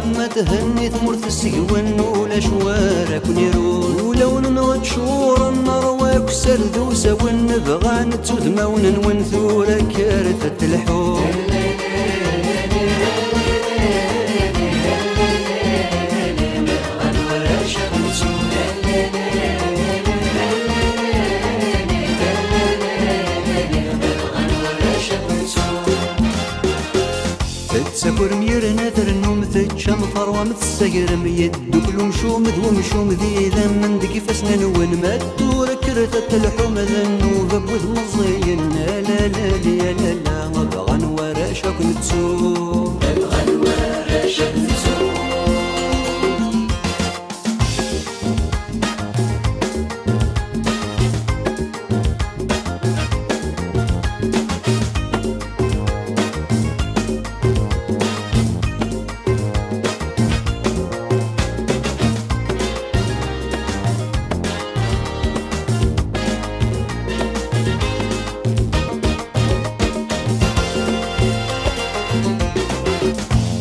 ما تهني ثمرت السجون ولا شوارك ونيرون ولو نغد شور النرواك سردوسة ونبغى نتود مون ونثورة كارثة الحور تسافر ميرنا ترنوم تتشم ثروة متسجر ميدو كل مشوم ومشوم ذي ذمن دقي فسنن ونمدو ركرتة الحوم ذنو ذبوذ مزين لا لا لا لا لا مبغن وراشك نتسو مبغن وراشك نتسو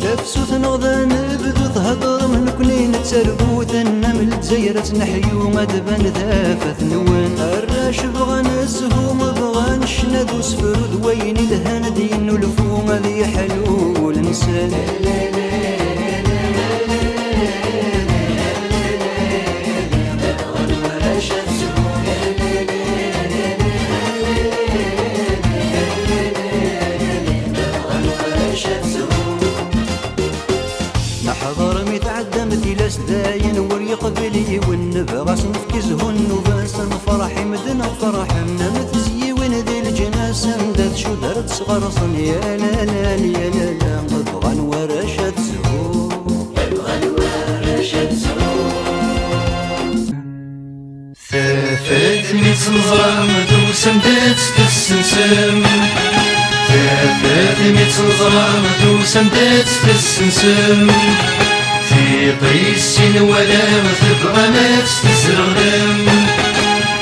تفسوت نغضا نبدو تهضر من كنين تسربوت النمل تزيرت نحيو مدبن ذافت نوان الراش بغى نزهو مبغى نشند وسفرود وين الهان دين الفوم ذي حلو الانسان حضر متعدى مثل سداين وريقبلي والنبغى سنفكزهن وباسن فرحي مدن فرحنا متزي وين ذي الجناس مدد شو درت صغرصن يا لا لا يا لا لا مبغى ورشة زهور مبغى ورشة زهور ثافتني تنظرم دوسمدت تسنسم ثافتني تنظرم دوسمدت تسنسم في قيس ولا تبغى نفس تسرغم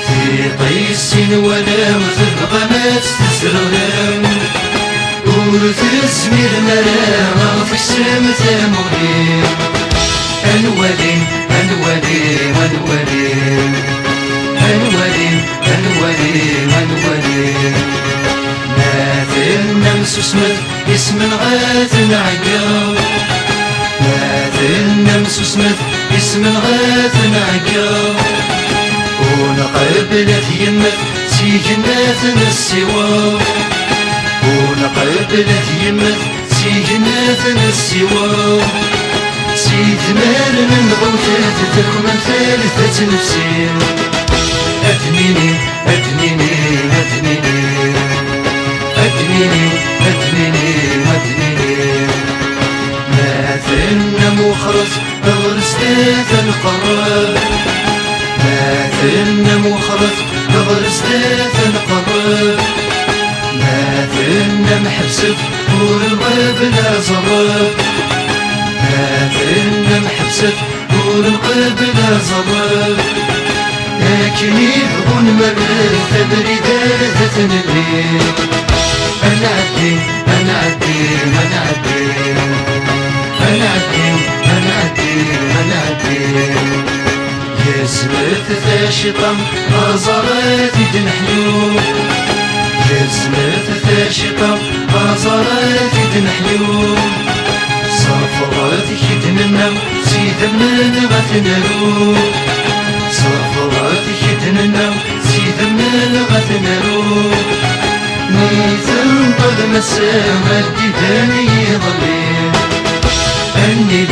في قيس ولا تبغى نفس تسرغم وتسمير مراغ في السمت مغيب الولي الولي الولي الولي الولي الولي ما في النمس اسمت اسم غاث عقاب ما في النمس اسمت اسم غاث عقاب ونقبلت يمت سيجنات السواب ونقبلت يمت سيجنات السواب سيد مال من غوثات تكمن ثالثة نفسين أدنيني أدنيني أدنيني أدنيني أدنيني أدنيني ما ثلنا مخرج غرستات القرار ما ثلنا مخرج غرستات القرار ما ثلنا محبسب طول الغاب لا زرار ما ثلنا محبسب طول الغاب لا زرار لكن يبغون مرة تبريدات الليل أنا عدي أنا عدي أنا عدي أنا عدي أنا عدي أنا عدي يا سمرت ذا شيطان غزرات يدنحيو يا سمرت ذا شيطان غزرات يدنحيو صفرات يدننا سيد من غثنرو صفرات يدننا سيد من غثنرو ميثن طلم السما الديداني ظليل أني